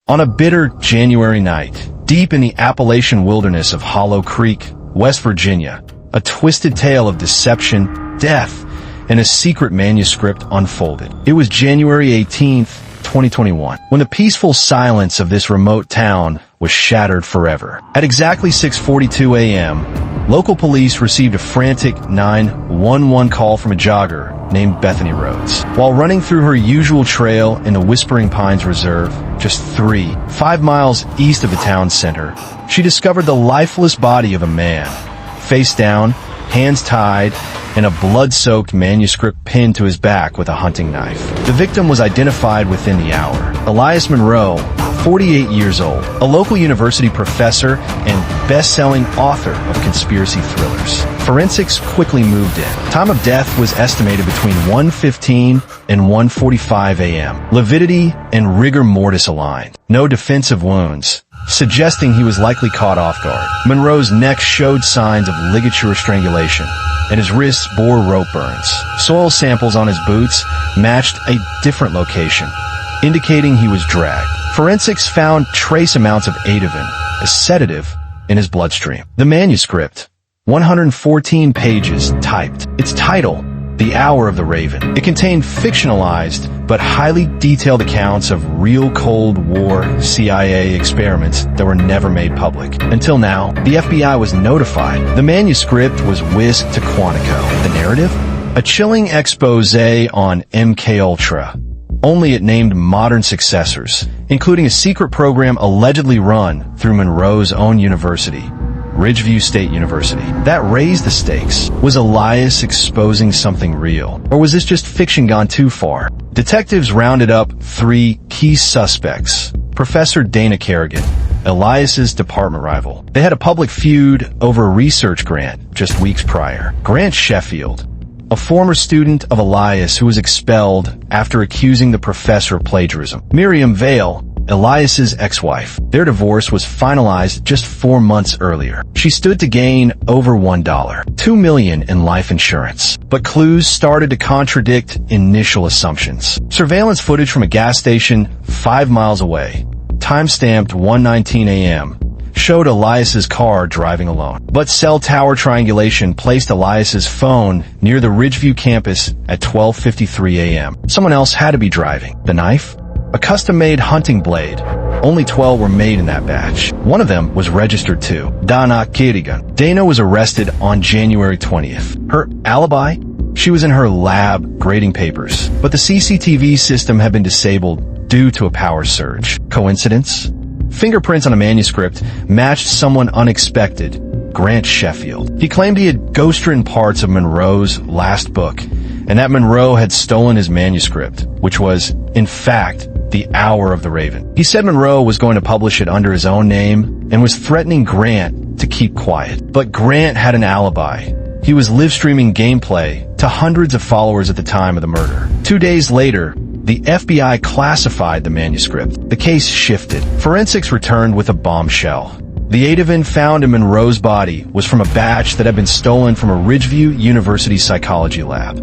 On a bitter January night, deep in the Appalachian wilderness of Hollow Creek, West Virginia, a twisted tale of deception, death, and a secret manuscript unfolded. It was January 18th, 2021, when the peaceful silence of this remote town was shattered forever. At exactly 6:42 a.m., local police received a frantic 911 call from a jogger named Bethany Rhodes. While running through her usual trail in the Whispering Pines Reserve, just 5 miles east of the town center, she discovered the lifeless body of a man, face down, hands tied, and a blood-soaked manuscript pinned to his back with a hunting knife. The victim was identified within the hour. Elias Monroe, 48 years old, a local university professor and best-selling author of conspiracy thrillers. Forensics quickly moved in. Time of death was estimated between 1:15 and 1:45 a.m. Lividity and rigor mortis aligned. No defensive wounds, suggesting he was likely caught off guard. Monroe's neck showed signs of ligature strangulation, and his wrists bore rope burns. Soil samples on his boots matched a different location, indicating he was dragged. Forensics found trace amounts of Ativan, a sedative, in his bloodstream. The manuscript, 114 pages typed. Its title, The Hour of the Raven. It contained fictionalized but highly detailed accounts of real Cold War CIA experiments that were never made public. Until now, the FBI was notified. The manuscript was whisked to Quantico. The narrative? A chilling exposé on MKUltra. Only it named modern successors, including a secret program allegedly run through Monroe's own university, Ridgeview State University. That raised the stakes. Was Elias exposing something real? Or was this just fiction gone too far? Detectives rounded up 3 key suspects. Professor Dana Kerrigan, Elias's department rival. They had a public feud over a research grant just weeks prior. Grant Sheffield, a former student of Elias who was expelled after accusing the professor of plagiarism. Miriam Vale, Elias's ex-wife. Their divorce was finalized just 4 months earlier. She stood to gain over $1, $2 million in life insurance. But clues started to contradict initial assumptions. Surveillance footage from a gas station 5 miles away, time-stamped 1:19 a.m., showed Elias's car driving alone. But cell tower triangulation placed Elias's phone near the Ridgeview campus at 12:53 a.m. Someone else had to be driving. The knife? A custom-made hunting blade. Only 12 were made in that batch. One of them was registered to Dana Kerrigan. Dana was arrested on January 20th. Her alibi? She was in her lab grading papers, but the CCTV system had been disabled due to a power surge. Coincidence? Fingerprints on a manuscript matched someone unexpected, Grant Sheffield. He claimed he had ghost-written parts of Monroe's last book, and that Monroe had stolen his manuscript, which was, in fact, The Hour of the Raven. He said Monroe was going to publish it under his own name and was threatening Grant to keep quiet. But Grant had an alibi. He was live-streaming gameplay to hundreds of followers at the time of the murder. 2 days later, the FBI classified the manuscript. The case shifted. Forensics returned with a bombshell. The Ativan found in Monroe's body was from a batch that had been stolen from a Ridgeview University psychology lab,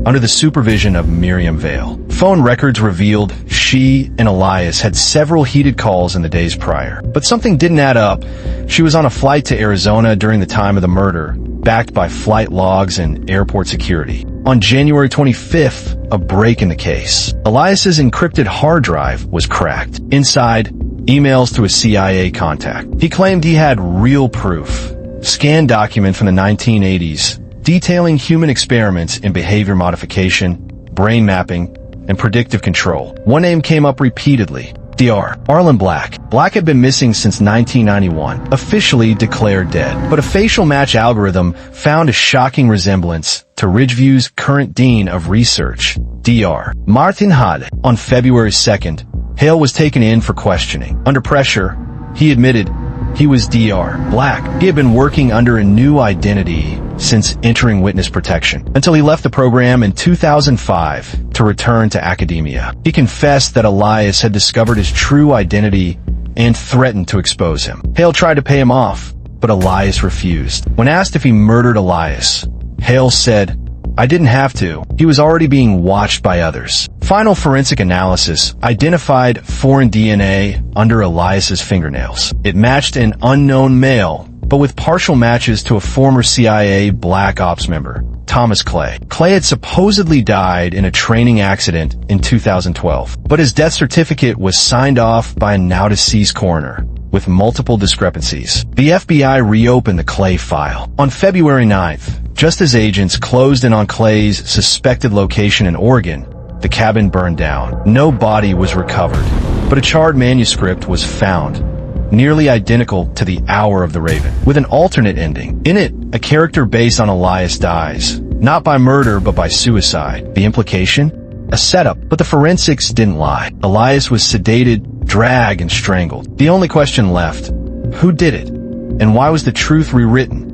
under the supervision of Miriam Vale. Phone records revealed she and Elias had several heated calls in the days prior. But something didn't add up. She was on a flight to Arizona during the time of the murder, backed by flight logs and airport security. On January 25th, a break in the case. Elias's encrypted hard drive was cracked. Inside, emails to a CIA contact. He claimed he had real proof. Scanned document from the 1980s, detailing human experiments in behavior modification, brain mapping, and predictive control. One name came up repeatedly. Dr. Arlen Black. Black had been missing since 1991, officially declared dead. But a facial match algorithm found a shocking resemblance to Ridgeview's current dean of research, Dr. Martin Hade. On February 2nd, Hale was taken in for questioning. Under pressure, he admitted he was Dr. Black. He had been working under a new identity since entering witness protection, until he left the program in 2005 to return to academia. He confessed that Elias had discovered his true identity and threatened to expose him. Hale tried to pay him off, but Elias refused. When asked if he murdered Elias, Hale said, "I didn't have to. He was already being watched by others." Final forensic analysis identified foreign DNA under Elias's fingernails. It matched an unknown male, but with partial matches to a former CIA Black Ops member, Thomas Clay. Clay had supposedly died in a training accident in 2012, but his death certificate was signed off by a now-deceased coroner, with multiple discrepancies. The FBI reopened the Clay file. On February 9th, just as agents closed in on Clay's suspected location in Oregon, the cabin burned down. No body was recovered, but a charred manuscript was found, nearly identical to The Hour of the Raven, with an alternate ending. In it, a character based on Elias dies, not by murder but by suicide. The implication? A setup, but the forensics didn't lie. Elias was sedated, dragged, and strangled. The only question left: who did it? And why was the truth rewritten?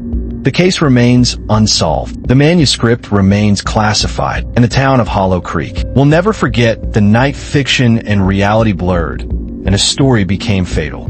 The case remains unsolved. The manuscript remains classified, and the town of Hollow Creek will never forget the night fiction and reality blurred, and a story became fatal.